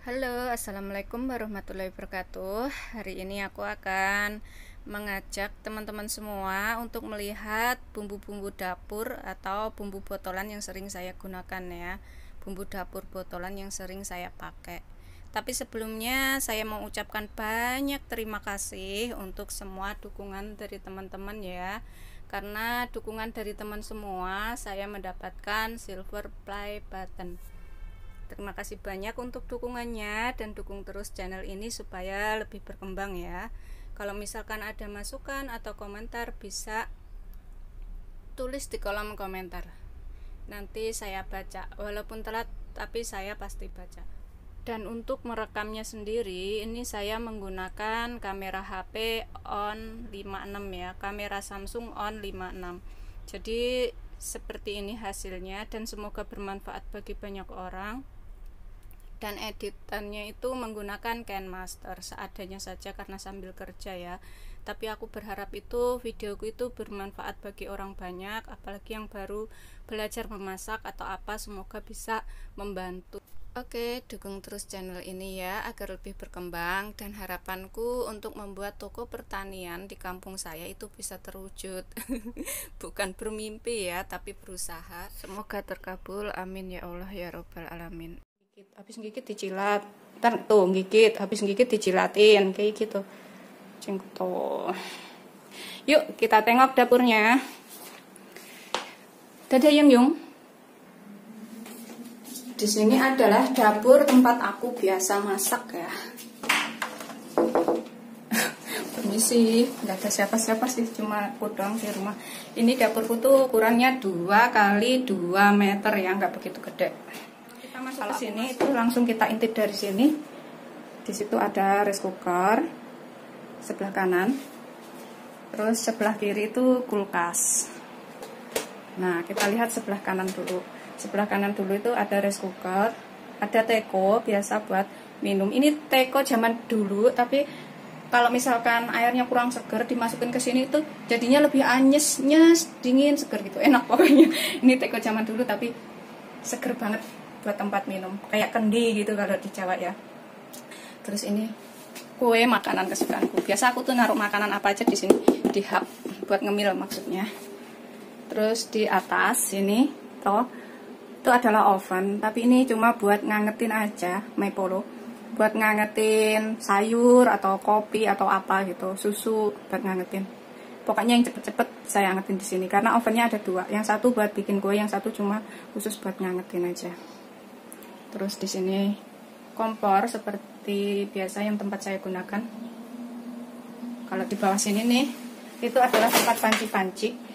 Halo, assalamualaikum warahmatullahi wabarakatuh. Hari ini aku akan mengajak teman-teman semua untuk melihat bumbu-bumbu dapur atau bumbu botolan yang sering saya gunakan ya. Bumbu dapur botolan yang sering saya pakai. Tapi sebelumnya saya mau ucapkan banyak terima kasih untuk semua dukungan dari teman-teman ya. Karena dukungan dari teman semua, saya mendapatkan silver play button. Terima kasih banyak untuk dukungannya dan dukung terus channel ini supaya lebih berkembang ya. Kalau misalkan ada masukan atau komentar bisa tulis di kolom komentar. Nanti saya baca, walaupun telat tapi saya pasti baca. Dan untuk merekamnya sendiri, ini saya menggunakan kamera HP on 56 ya, kamera Samsung on 56. Jadi seperti ini hasilnya dan semoga bermanfaat bagi banyak orang. Dan editannya itu menggunakan KineMaster seadanya saja karena sambil kerja ya. Tapi aku berharap itu videoku itu bermanfaat bagi orang banyak, apalagi yang baru belajar memasak atau apa, semoga bisa membantu. Oke, dukung terus channel ini ya agar lebih berkembang, dan harapanku untuk membuat toko pertanian di kampung saya itu bisa terwujud. Bukan bermimpi ya, tapi berusaha. Semoga terkabul, amin ya Allah ya robbal alamin. Habis gigit dicilat, ntar tuh gigit, habis gigit dicilatin kayak gitu. Tuh. Yuk kita tengok dapurnya. Dadah Yung. Di sini adalah dapur tempat aku biasa masak ya. Permisi, nggak ada siapa-siapa sih, cuma aku doang di rumah. Ini dapurku tuh ukurannya 2 kali 2 meter ya, nggak begitu gede. Kita masuk ke sini itu langsung kita intip dari sini. Di situ ada rice cooker sebelah kanan. Terus sebelah kiri itu kulkas. Nah, kita lihat sebelah kanan dulu. Sebelah kanan dulu itu ada rice cooker, ada teko biasa buat minum. Ini teko zaman dulu, tapi kalau misalkan airnya kurang seger dimasukin ke sini itu jadinya lebih anyes, dingin, seger gitu. Enak pokoknya. Ini teko zaman dulu tapi seger banget buat tempat minum. Kayak kendi gitu kalau di Jawa ya. Terus ini kue makanan kesukaanku. Biasa aku tuh naruh makanan apa aja di sini, di hub buat ngemil maksudnya. Terus di atas sini toh itu adalah oven, tapi ini cuma buat ngangetin aja, Maipolo, buat ngangetin sayur atau kopi atau apa gitu, susu buat ngangetin. Pokoknya yang cepet-cepet saya angetin di sini karena ovennya ada 2, yang satu buat bikin kue, yang satu cuma khusus buat ngangetin aja. Terus di sini kompor seperti biasa yang tempat saya gunakan. Kalau di bawah sini nih, itu adalah tempat panci-panci.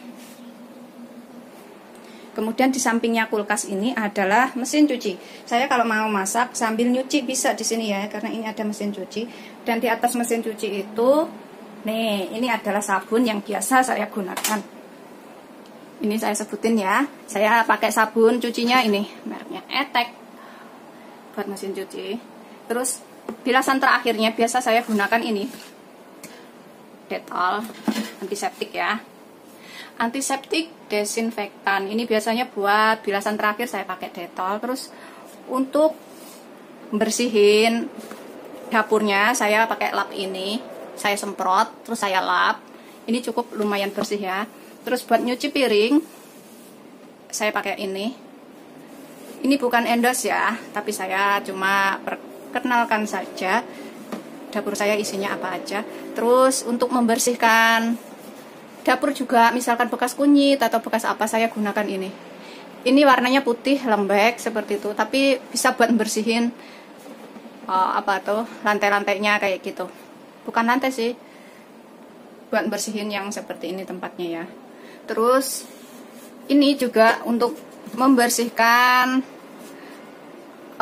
Kemudian di sampingnya kulkas ini adalah mesin cuci. Saya kalau mau masak sambil nyuci bisa di sini ya, karena ini ada mesin cuci. Dan di atas mesin cuci itu, nih, ini adalah sabun yang biasa saya gunakan. Ini saya sebutin ya. Saya pakai sabun cucinya ini, mereknya Etek buat mesin cuci. Terus bilasan terakhirnya biasa saya gunakan ini, Dettol antiseptik ya. Antiseptik desinfektan ini biasanya buat bilasan terakhir saya pakai Dettol. Terus untuk bersihin dapurnya saya pakai lap ini, saya semprot terus saya lap. Ini cukup lumayan bersih ya. Terus buat nyuci piring saya pakai ini. Ini bukan endorse ya, tapi saya cuma perkenalkan saja dapur saya isinya apa aja. Terus untuk membersihkan dapur juga, misalkan bekas kunyit atau bekas apa, saya gunakan ini. Ini warnanya putih lembek seperti itu, tapi bisa buat bersihin apa tuh, lantai-lantainya kayak gitu. Bukan lantai sih, buat bersihin yang seperti ini tempatnya ya. Terus ini juga untuk membersihkan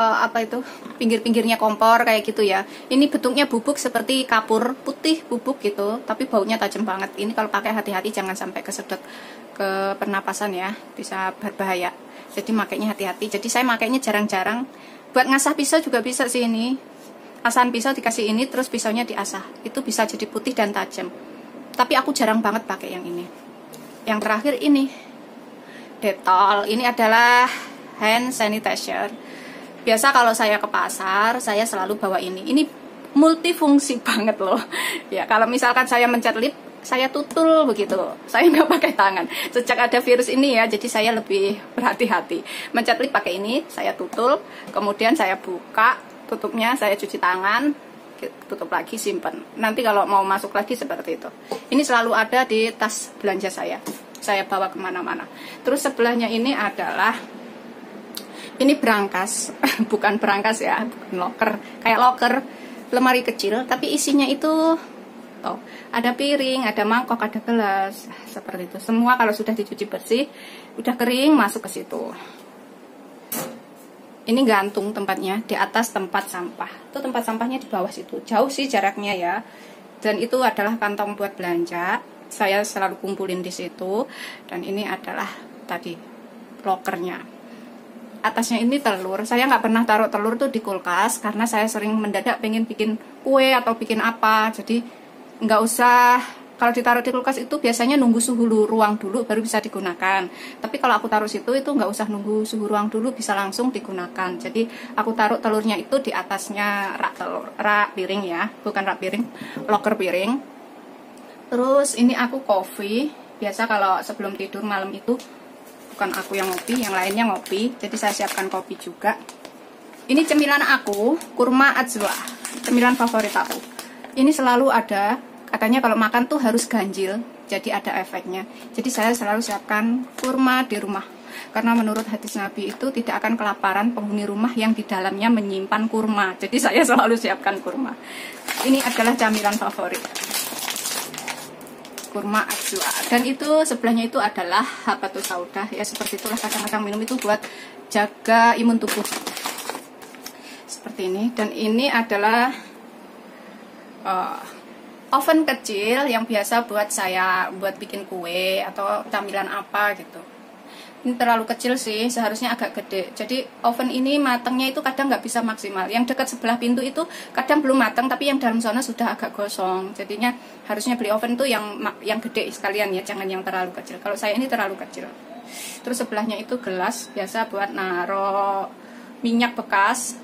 apa itu, pinggir-pinggirnya kompor kayak gitu ya. Ini bentuknya bubuk seperti kapur putih bubuk gitu, tapi baunya tajam banget. Ini kalau pakai hati-hati, jangan sampai kesedot ke pernapasan ya, bisa berbahaya. Jadi makainya hati-hati. Jadi saya makainya jarang-jarang. Buat ngasah pisau juga bisa sih ini. Asahan pisau dikasih ini, terus pisaunya diasah. Itu bisa jadi putih dan tajam. Tapi aku jarang banget pakai yang ini. Yang terakhir ini Dettol. Ini adalah hand sanitizer. Biasa kalau saya ke pasar, saya selalu bawa ini. Ini multifungsi banget loh. Ya, kalau misalkan saya mencet lip, saya tutul begitu. Saya nggak pakai tangan. Sejak ada virus ini ya, jadi saya lebih berhati-hati. Mencet lip pakai ini, saya tutul, kemudian saya buka tutupnya, saya cuci tangan, tutup lagi, simpan. Nanti kalau mau masuk lagi seperti itu. Ini selalu ada di tas belanja saya. Saya bawa kemana-mana. Terus sebelahnya ini adalah, ini berangkas, bukan berangkas ya, bukan loker, kayak loker, lemari kecil, tapi isinya itu, oh, ada piring, ada mangkok, ada gelas, seperti itu. Semua kalau sudah dicuci bersih, udah kering, masuk ke situ. Ini gantung tempatnya, di atas tempat sampah. Itu tempat sampahnya di bawah situ, jauh sih jaraknya ya. Dan itu adalah kantong buat belanja, saya selalu kumpulin di situ. Dan ini adalah tadi, lokernya. Atasnya ini telur, saya nggak pernah taruh telur tuh di kulkas karena saya sering mendadak pengen bikin kue atau bikin apa, jadi nggak usah. Kalau ditaruh di kulkas itu biasanya nunggu suhu ruang dulu baru bisa digunakan, tapi kalau aku taruh situ itu nggak usah nunggu suhu ruang dulu, bisa langsung digunakan. Jadi aku taruh telurnya itu di atasnya rak telur, rak piring ya, bukan rak piring, loker piring. Terus ini aku kopi, biasa kalau sebelum tidur malam itu, bukan aku yang ngopi, yang lainnya ngopi, jadi saya siapkan kopi juga. Ini cemilan aku, kurma ajwa, cemilan favorit aku. Ini selalu ada, katanya kalau makan tuh harus ganjil, jadi ada efeknya. Jadi saya selalu siapkan kurma di rumah, karena menurut hadis Nabi itu tidak akan kelaparan penghuni rumah yang di dalamnya menyimpan kurma. Jadi saya selalu siapkan kurma. Ini adalah camilan favorit, kurma ajwa. Dan itu sebelahnya itu adalah habatus sauda ya, seperti itulah kadang-kadang minum itu buat jaga imun tubuh seperti ini. Dan ini adalah oven kecil yang biasa buat saya buat bikin kue atau camilan apa gitu. Ini terlalu kecil sih, seharusnya agak gede. Jadi oven ini matangnya itu kadang nggak bisa maksimal. Yang dekat sebelah pintu itu kadang belum matang, tapi yang dalam sana sudah agak gosong. Jadinya harusnya beli oven tuh yang gede sekalian ya, jangan yang terlalu kecil. Kalau saya ini terlalu kecil. Terus sebelahnya itu gelas biasa buat naruh minyak bekas.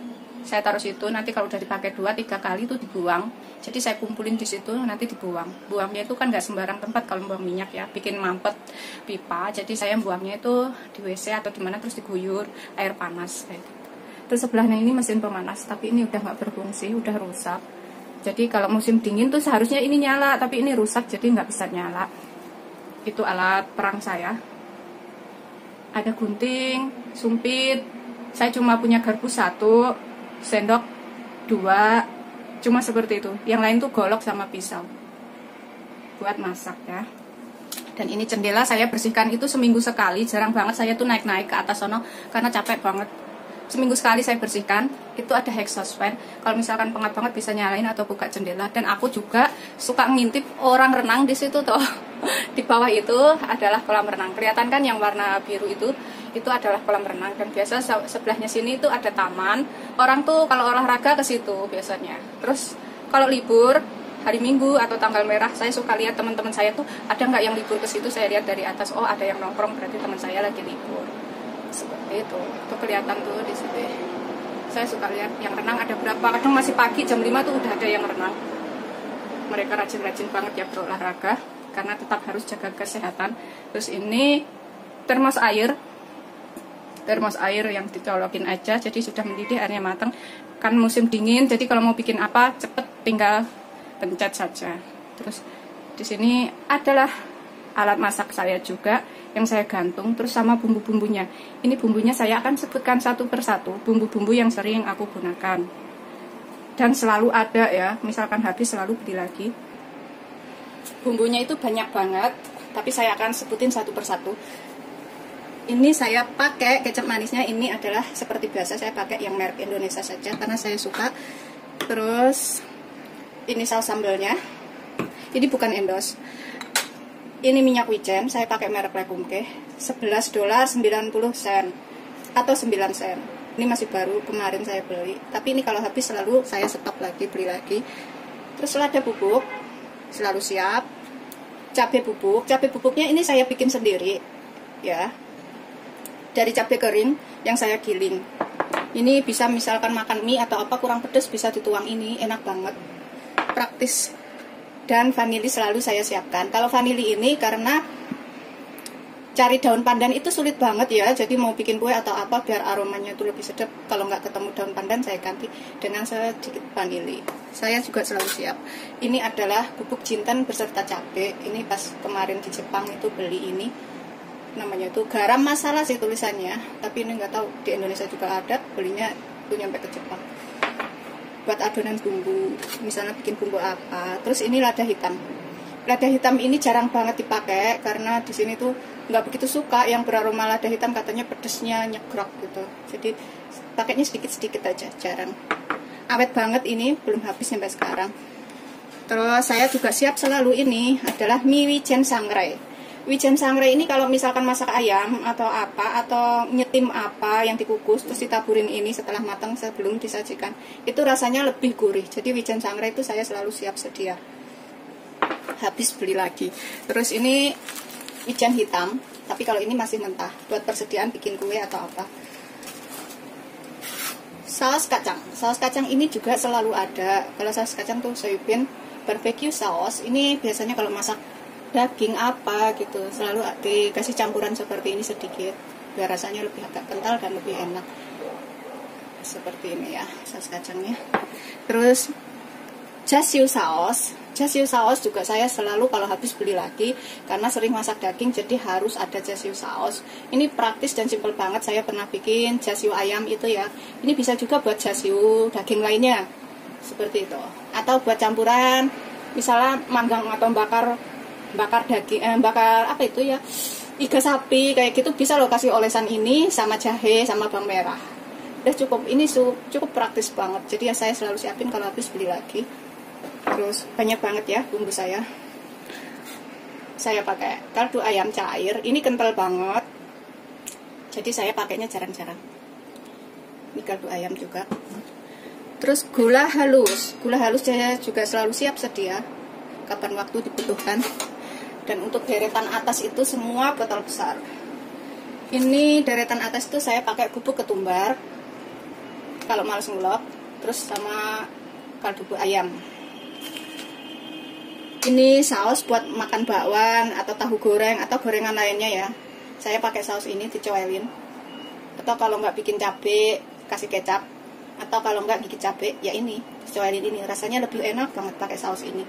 Saya taruh situ, nanti kalau udah dipakai 2-3 kali itu dibuang. Jadi saya kumpulin di situ, nanti dibuang. Buangnya itu kan nggak sembarang tempat kalau buang minyak ya, bikin mampet pipa. Jadi saya buangnya itu di WC atau di mana, terus diguyur air panas kayak gitu. Terus sebelahnya ini mesin pemanas, tapi ini udah nggak berfungsi, udah rusak. Jadi kalau musim dingin tuh seharusnya ini nyala, tapi ini rusak jadi nggak bisa nyala. Itu alat perang saya. Ada gunting, sumpit. Saya cuma punya garpu 1, sendok 2, cuma seperti itu. Yang lain tuh golok sama pisau buat masak ya. Dan ini jendela saya bersihkan itu seminggu sekali. Jarang banget saya tuh naik-naik ke atas sono karena capek banget. Seminggu sekali saya bersihkan. Itu ada exhaust fan, kalau misalkan pengap banget bisa nyalain atau buka jendela. Dan aku juga suka ngintip orang renang di situ tuh. Di bawah itu adalah kolam renang. Kelihatan kan yang warna biru itu adalah kolam renang. Dan biasa sebelahnya sini itu ada taman. Orang tuh kalau olahraga ke situ biasanya. Terus kalau libur hari Minggu atau tanggal merah, saya suka lihat teman-teman saya tuh ada nggak yang libur ke situ. Saya lihat dari atas, oh ada yang nongkrong, berarti teman saya lagi libur. Seperti itu kelihatan tuh di situ. Saya suka lihat yang renang ada berapa. Kadang masih pagi jam 5 tuh udah ada yang renang. Mereka rajin-rajin banget ya berolahraga, karena tetap harus jaga kesehatan. Terus ini termos air yang dicolokin aja, jadi sudah mendidih, airnya matang. Kan musim dingin, jadi kalau mau bikin apa cepet tinggal pencet saja. Terus di sini adalah alat masak saya juga yang saya gantung, terus sama bumbu-bumbunya. Ini bumbunya saya akan sebutkan satu persatu, bumbu-bumbu yang sering aku gunakan. Dan selalu ada ya, misalkan habis selalu beli lagi. Bumbunya itu banyak banget, tapi saya akan sebutin satu persatu. Ini saya pakai kecap manisnya, ini adalah seperti biasa saya pakai yang merek Indonesia saja karena saya suka. Terus ini saus sambalnya, ini bukan endorse. Ini minyak wijen, saya pakai merek Lekumke, $11.90 atau 9 sen. Ini masih baru, kemarin saya beli. Tapi ini kalau habis selalu saya stok lagi, beli lagi. Terus lada bubuk, selalu siap. Cabai bubuknya ini saya bikin sendiri, ya. Dari cabai kering yang saya giling. Ini bisa misalkan makan mie atau apa kurang pedas, bisa dituang ini, enak banget, praktis. Dan vanili selalu saya siapkan. Kalau vanili ini karena cari daun pandan itu sulit banget ya, jadi mau bikin kue atau apa biar aromanya itu lebih sedap, kalau nggak ketemu daun pandan saya ganti dengan sedikit vanili. Saya juga selalu siap. Ini adalah bubuk jinten beserta cabai. Ini pas kemarin di Jepang itu beli ini, namanya itu garam masala sih tulisannya, tapi ini nggak tahu di Indonesia juga ada, belinya itu nyampe ke Jepang. Buat adonan bumbu, misalnya bikin bumbu apa. Terus ini lada hitam. Lada hitam ini jarang banget dipakai karena di sini tuh nggak begitu suka yang beraroma lada hitam, katanya pedesnya nyegrok gitu. Jadi pakainya sedikit-sedikit aja, jarang. Awet banget ini, belum habis sampai sekarang. Terus saya juga siap selalu ini adalah mie wijen sangrai. Wijen sangrai ini kalau misalkan masak ayam atau apa, atau nyetim apa yang dikukus terus ditaburin ini setelah matang sebelum disajikan, itu rasanya lebih gurih. Jadi wijen sangrai itu saya selalu siap sedia, habis beli lagi. Terus ini wijen hitam, tapi kalau ini masih mentah buat persediaan bikin kue atau apa. Saus kacang ini juga selalu ada. Kalau saus kacang tuh soybean barbecue sauce, ini biasanya kalau masak daging apa gitu selalu dikasih campuran seperti ini sedikit biar rasanya lebih agak kental dan lebih enak. Seperti ini ya saus kacangnya. Terus chashu saus juga saya selalu kalau habis beli lagi karena sering masak daging, jadi harus ada chashu saus. Ini praktis dan simpel banget. Saya pernah bikin chashu ayam itu ya. Ini bisa juga buat chashu daging lainnya seperti itu, atau buat campuran misalnya manggang atau bakar daging, bakar apa itu ya, iga sapi kayak gitu, bisa loh kasih olesan ini sama jahe sama bawang merah. Udah cukup, ini cukup praktis banget. Jadi ya saya selalu siapin kalau habis beli lagi. Terus banyak banget ya bumbu saya pakai kaldu ayam cair, ini kental banget, jadi saya pakainya jarang-jarang. Ini kaldu ayam juga. Terus gula halus saya juga selalu siap sedia kapan waktu dibutuhkan. Dan untuk deretan atas itu semua botol besar. Ini deretan atas itu saya pakai bubuk ketumbar kalau males ngulek, terus sama kaldu ayam. Ini saus buat makan bakwan atau tahu goreng atau gorengan lainnya ya. Saya pakai saus ini dicoelin. Atau kalau nggak bikin cabai kasih kecap. Atau kalau nggak gigit cabai ya ini dicoelin ini. Rasanya lebih enak banget pakai saus ini.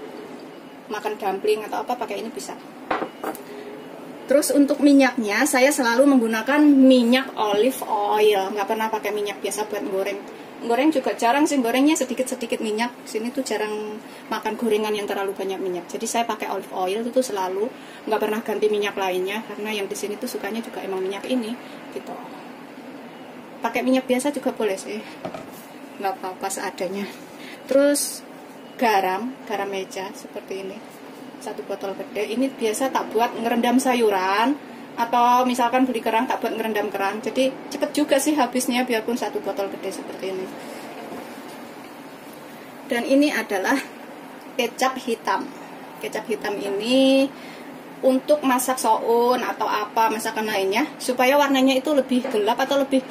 Makan dumpling atau apa pakai ini bisa. Terus untuk minyaknya saya selalu menggunakan minyak olive oil, nggak pernah pakai minyak biasa buat goreng juga jarang sih, gorengnya sedikit-sedikit minyak. Sini tuh jarang makan gorengan yang terlalu banyak minyak, jadi saya pakai olive oil itu selalu, nggak pernah ganti minyak lainnya karena yang di sini tuh sukanya juga emang minyak ini gitu. Pakai minyak biasa juga boleh sih, nggak apa-apa seadanya. Terus garam meja seperti ini, 1 botol gede. Ini biasa tak buat ngerendam sayuran atau misalkan beli kerang tak buat ngerendam kerang, jadi cepet juga sih habisnya biarpun 1 botol gede seperti ini. Dan ini adalah kecap hitam ini untuk masak soun atau apa masakan lainnya supaya warnanya itu lebih gelap atau lebih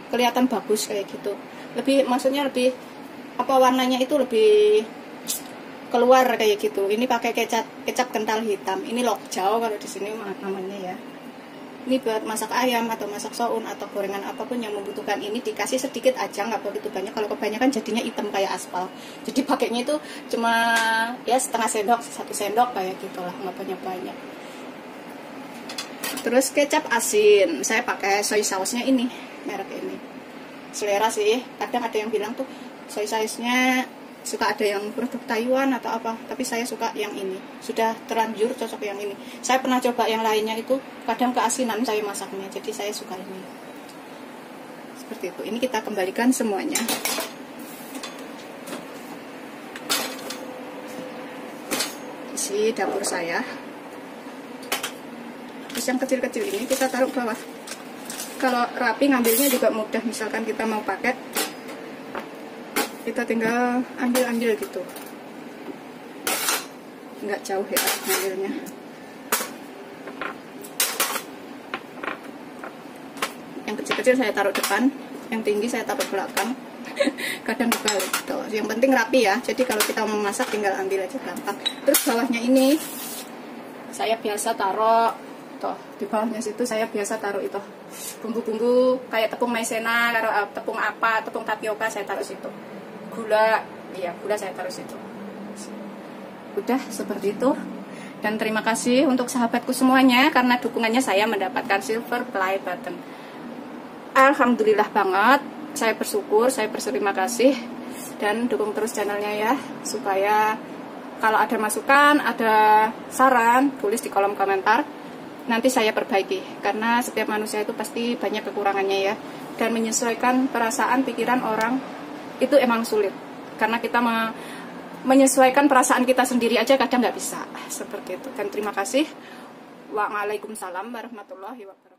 kelihatan bagus kayak gitu, maksudnya lebih apa, warnanya itu lebih keluar kayak gitu. Ini pakai kecap kental hitam. Ini lokjao kalau di sini namanya ya. Ini buat masak ayam atau masak soun atau gorengan apapun yang membutuhkan ini, dikasih sedikit aja, nggak begitu banyak. Kalau kebanyakan jadinya hitam kayak aspal. Jadi pakainya itu cuma ya setengah sendok, 1 sendok kayak gitulah, nggak banyak-banyak. Terus kecap asin, saya pakai soy sausnya ini, merek ini. Selera sih. Kadang ada yang bilang tuh soy sausnya suka ada yang produk Taiwan atau apa, tapi saya suka yang ini, sudah terlanjur cocok yang ini. Saya pernah coba yang lainnya itu kadang keasinan saya masaknya, jadi saya suka ini seperti itu. Ini kita kembalikan semuanya. Isi dapur saya. Terus yang kecil-kecil ini kita taruh bawah. Kalau rapi ngambilnya juga mudah, misalkan kita mau paket kita tinggal ambil gitu, nggak jauh ya ngambilnya. Yang kecil-kecil saya taruh depan, yang tinggi saya taruh belakang. Kadang dibalik tuh. Yang penting rapi ya, jadi kalau kita mau masak tinggal ambil aja gampang. Terus bawahnya ini saya biasa taruh tuh, di bawahnya situ saya biasa taruh itu bumbu-bumbu kayak tepung maizena, tepung apa, tepung tapioka saya taruh situ. Gula, iya gula saya taruh situ. Udah seperti itu. Dan terima kasih untuk sahabatku semuanya karena dukungannya saya mendapatkan silver play button. Alhamdulillah banget, saya bersyukur, saya berterima kasih. Dan dukung terus channelnya ya, supaya kalau ada masukan, ada saran, tulis di kolom komentar. Nanti saya perbaiki, karena setiap manusia itu pasti banyak kekurangannya ya. Dan menyesuaikan perasaan, pikiran orang itu emang sulit. Karena kita menyesuaikan perasaan kita sendiri aja kadang nggak bisa. Seperti itu. Dan terima kasih. Waalaikumsalam warahmatullahi wabarakatuh.